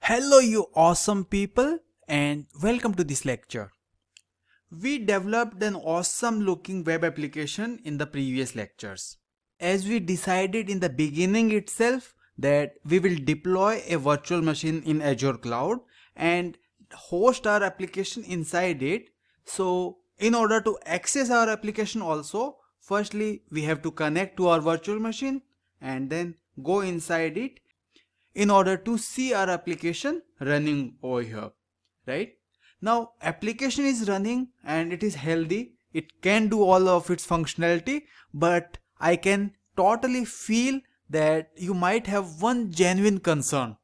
Hello you awesome people and welcome to this lecture. We developed an awesome looking web application in the previous lectures. As we decided in the beginning itself that we will deploy a virtual machine in Azure Cloud and host our application inside it. So in order to access our application also, firstly we have to connect to our virtual machine and then go inside it in order to see our application running over here, right? Now application is running and it is healthy, it can do all of its functionality, but I can totally feel that you might have one genuine concern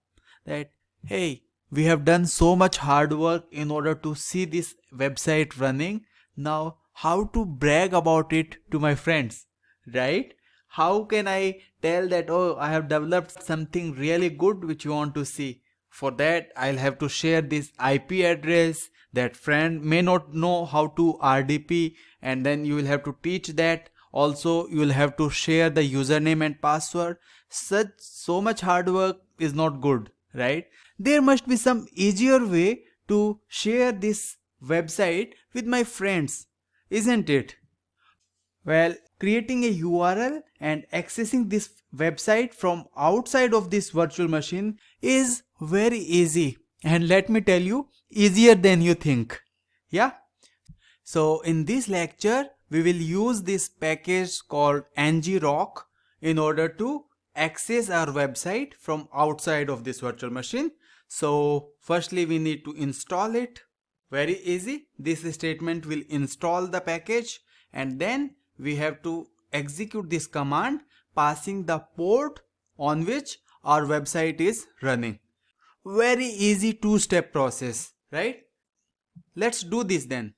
that, hey, we have done so much hard work in order to see this website running. Now how to brag about it to my friends, right? How can I tell that, oh, I have developed something really good which you want to see? For that, I'll have to share this IP address. That friend may not know how to RDP, and then you will have to teach that. Also, you will have to share the username and password. So much hard work is not good, right? There must be some easier way to share this website with my friends, isn't it? Well, creating a URL and accessing this website from outside of this virtual machine is very easy, and let me tell you, easier than you think. Yeah. So in this lecture we will use this package called ngrok in order to access our website from outside of this virtual machine. So firstly we need to install it. Very easy. This statement will install the package, and then we have to execute this command passing the port on which our website is running. Very easy two-step process, right? Let's do this then.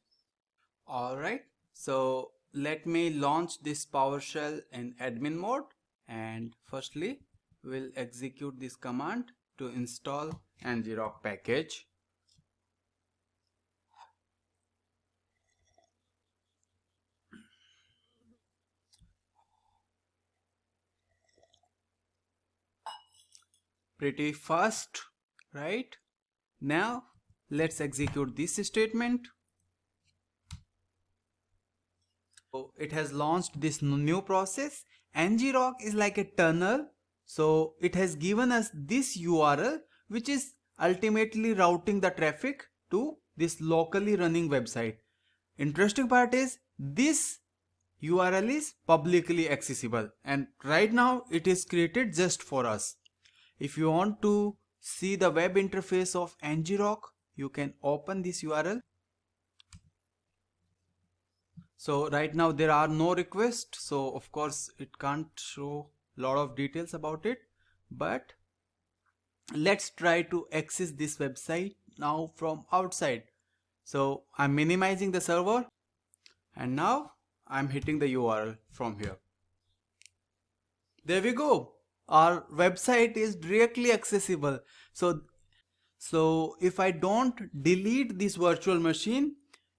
Alright, so let me launch this PowerShell in admin mode, and firstly we'll execute this command to install ngrok package. Pretty fast, right? Now let's execute this statement. So it has launched this new process. ngrok is like a tunnel, so it has given us this URL which is ultimately routing the traffic to this locally running website. Interesting part is this URL is publicly accessible, and right now it is created just for us. If you want to see the web interface of ngrok, you can open this URL. So right now there are no requests, so of course it can't show a lot of details about it, but let's try to access this website now from outside. So I'm minimizing the server, and now I'm hitting the URL from here. There we go. Our website is directly accessible. So if I don't delete this virtual machine,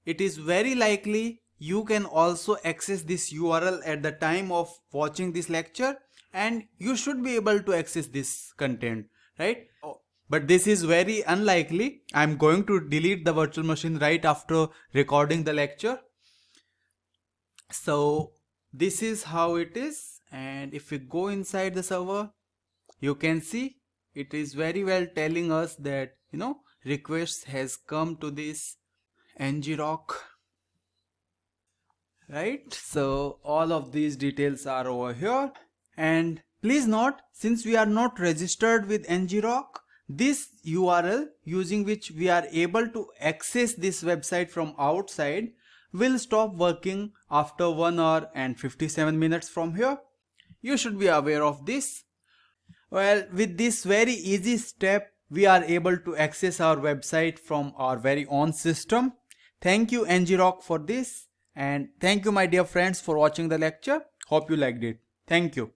it is very likely you can also access this URL at the time of watching this lecture, and you should be able to access this content, right? But this is very unlikely. I'm going to delete the virtual machine right after recording the lecture. So this is how it is, and if we go inside the server, you can see it is very well telling us that, request has come to this ngrok, right? So all of these details are over here, and please note, since we are not registered with ngrok, this URL using which we are able to access this website from outside will stop working after 1 hour and 57 minutes from here. You should be aware of this. Well, with this very easy step, we are able to access our website from our very own system. Thank you ngrok for this, and thank you my dear friends for watching the lecture. Hope you liked it. Thank you.